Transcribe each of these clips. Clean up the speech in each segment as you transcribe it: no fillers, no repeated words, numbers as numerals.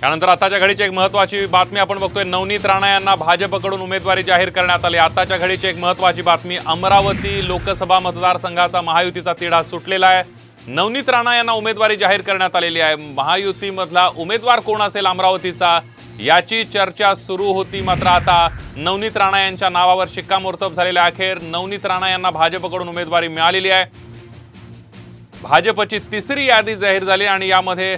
त्यानंतर आताच्या घडीची एक महत्त्वाची बातमी आपण बघतोय। नवनीत राणा यांना भाजपकडून उमेदवारी जाहीर करण्यात आली। आताच्या घडीची एक महत्त्वाची बातमी, अमरावती लोकसभा मतदारसंघाचा महायुतीचा तिढा सुटलेला आहे। नवनीत राणा यांना उमेदवारी जाहीर करण्यात आलेली आहे। महायुतीमधला उमेदवार कोण असेल अमरावतीचा याची चर्चा सुरू होती, मात्र आता नवनीत राणा यांच्या नावावर शिक्कामोर्तब झालेले आहे। अखेर नवनीत राणा यांना भाजपकडून उमेदवारी मिळालेली आहे। भाजपची तिसरी यादी जाहीर झाली आणि यामध्ये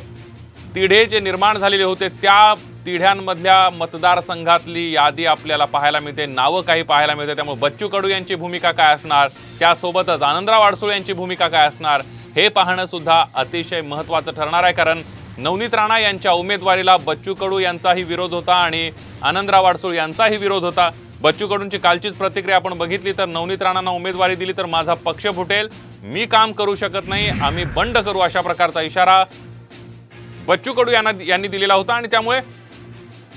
तिढे जे निर्माण झालेले होते त्या तिढ्यांमधल्या मतदारसंघातली यादी आपल्याला पाहायला मिळते, नावं काही पाहायला मिळते। त्यामुळे बच्चू कडू यांची भूमिका काय असणार, त्यासोबतच आनंदराव अडसूळ यांची भूमिका काय असणार हे पाहणं सुद्धा अतिशय महत्त्वाचं ठरणार आहे। कारण नवनीत राणा यांच्या उमेदवारीला बच्चू कडू यांचाही विरोध होता आणि आनंदराव अडसूळ यांचाही विरोध होता। बच्चू कडूंची कालचीच प्रतिक्रिया आपण बघितली तर नवनीत राणांना उमेदवारी दिली तर माझा पक्ष फुटेल, मी काम करू शकत नाही, आम्ही बंड करू, अशा प्रकारचा इशारा बच्चू कडू यांनी दिलेला होता। आणि त्यामुळे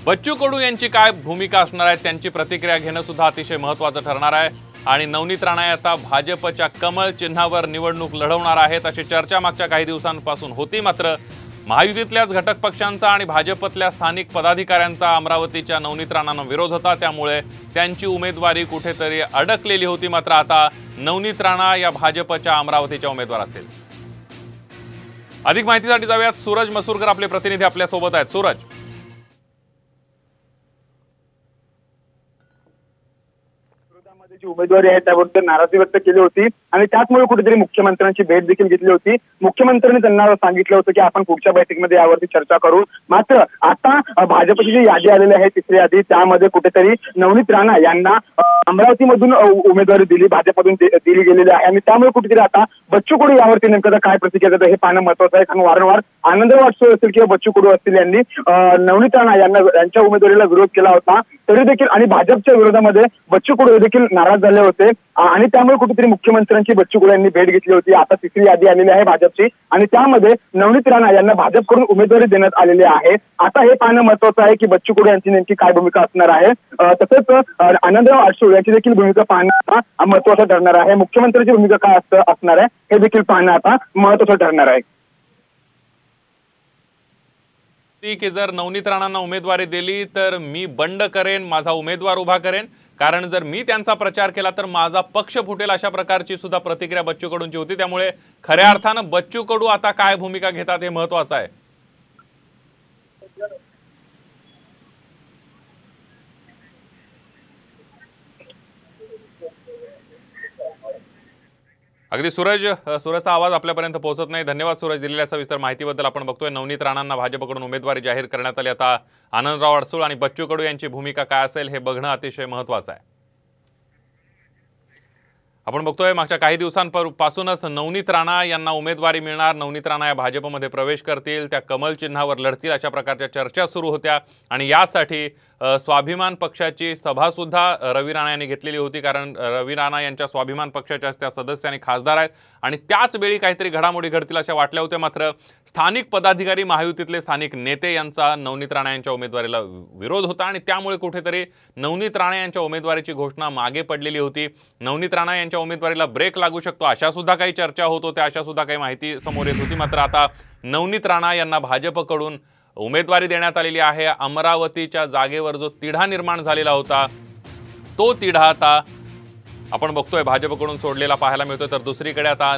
बच्चू कडू यांची काय भूमिका असणार आहे त्यांची प्रतिक्रिया घेणं सुद्धा अतिशय महत्त्वाचं ठरणार आहे। आणि नवनीत राणा आता भाजपच्या कमळ चिन्हावर निवडणूक लढवणार आहेत अशी चर्चा मागच्या काही दिवसांपासून होती। मात्र महायुतीतल्याच घटक पक्षांचा आणि भाजपतल्या स्थानिक पदाधिकाऱ्यांचा अमरावतीच्या नवनीत राणांना विरोध होता, त्यामुळे त्यांची उमेदवारी कुठेतरी अडकलेली होती। मात्र आता नवनीत राणा या भाजपच्या अमरावतीच्या उमेदवार असतील। अधिक माहितीसाठी जाऊयात, सूरज मसूरकर आपले प्रतिनिधी आपल्या सोबत आहेत। सूरज, जी उमेदवारी आहे त्याबद्दल नाराजी व्यक्त केली होती आणि त्याचमुळे कुठेतरी मुख्यमंत्र्यांची भेट देखील घेतली होती। मुख्यमंत्र्यांनी त्यांना सांगितलं होतं की आपण पुढच्या बैठकीमध्ये यावरती चर्चा करू। मात्र आता भाजपची जी यादी आलेली आहे तिसरी यादी, त्यामध्ये कुठेतरी नवनीत राणा यांना अमरावतीमधून उमेदवारी दिली, भाजपमधून दिली गेलेली आहे आणि त्यामुळे कुठेतरी आता बच्चू कडू यावरती नेमकं काय प्रतिक्रिया देतात हे पाहणं महत्त्वाचं आहे। कारण वारंवार आनंदराव अडसूळ असतील किंवा बच्चू कडू असतील यांनी नवनीत राणा यांच्या उमेदवारीला विरोध केला होता, तरी देखील आणि भाजपच्या विरोधामध्ये बच्चू कडू देखील नाराज झाले होते आणि त्यामुळे कुठेतरी मुख्यमंत्र्यांची बच्चू कडू यांनी भेट घेतली होती। आता तिसरी यादी आलेली आहे भाजपची आणि त्यामध्ये नवनीत राणा यांना भाजपकडून उमेदवारी देण्यात आलेली आहे। आता हे पाहणं महत्त्वाचं आहे की बच्चू कडू यांची नेमकी काय भूमिका असणार आहे, तसंच आनंदराव अडसूळ यांची देखील भूमिका पाहणं आता महत्त्वाचं ठरणार आहे। मुख्यमंत्र्यांची भूमिका काय असणार आहे हे देखील पाहणं आता महत्त्वाचं ठरणार आहे। की जर नवनीत राणांना उमेदवारी दिली तर मी बंड करेन, माझा उमेदवार उभा करेन, कारण जर मी त्यांचा प्रचार केला तर माझा पक्ष फुटेल, अशा प्रकारची सुद्धा प्रतिक्रिया बच्चू कडूंची होती। त्यामुळे खऱ्या अर्थानं बच्चू कडू आता काय भूमिका घेतात हे महत्त्वाचं आहे। अगदी सूरजचा आवाज आपल्यापर्यंत पोहोचत नाही। धन्यवाद सूरज, दिलेल्या सविस्तर माहितीबद्दल। आपण बघतोय नवनीत राणांना भाजपकडून उमेदवारी जाहीर करण्यात आली। आता आनंदराव अडसूळ आणि बच्चू कडू यांची भूमिका काय असेल हे बघणं अतिशय महत्त्वाचं आहे। आपण बघतोय मागच्या काही दिवसांपासूनच नवनीत राणा यांना उमेदवारी मिळणार, नवनीत राणा या भाजपमध्ये प्रवेश करतील, त्या कमल चिन्हावर लढतील, अशा प्रकारच्या चर्चा सुरू होत्या। आणि यासाठी स्वाभिमान पक्षाची सभा सुद्धा रवी राणा यांनी घेतलेली होती, कारण रवी राणा यांच्या स्वाभिमान पक्षाच्या त्या सदस्य आणि खासदार आहेत आणि त्याच वेळी काहीतरी घडामोडी घडतील अशा वाटल्या होत्या। मात्र स्थानिक पदाधिकारी, महायुतीतले स्थानिक नेते यांचा नवनीत राणा यांच्या उमेदवारीला विरोध होता आणि त्यामुळे कुठेतरी नवनीत राणा यांच्या उमेदवारीची घोषणा मागे पडलेली होती। नवनीत राणा यांच्या उमेदवारीला ब्रेक लागू शकतो अशा सुद्धा काही चर्चा होत होत्या, अशा सुद्धा काही माहिती समोर येत होती। मात्र आता नवनीत राणा यांना भाजपकडून उमेदवारी देण्यात आलेली आहे। अमरावतीच्या जागेवर जो तिढा निर्माण झालेला होता तो तिढा आता आपण बघतोय भाजपकडून सोडलेला पाहायला मिळतोय। तर दुसरीकडे आता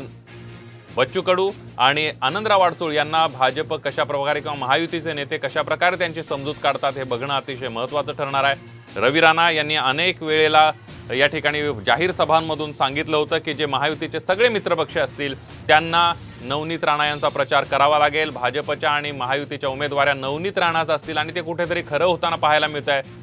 बच्चू कडू आणि आनंदराव अडसूळ यांना भाजप कशा प्रकारे किंवा महायुतीचे नेते कशा प्रकारे त्यांची समजूत काढतात हे बघणं अतिशय महत्त्वाचं ठरणार आहे। रवी राणा यांनी अनेक वेळेला या ठिकाणी जाहीर सभांमधून सांगितलं होतं की जे महायुतीचे सगळे मित्रपक्ष असतील त्यांना नवनीत राणा यांचा प्रचार करावा लागेल, भाजपच्या आणि महायुतीच्या उमेदवाऱ्या नवनीत राणाच असतील आणि ते कुठेतरी खरं होताना पाहायला मिळत आहे।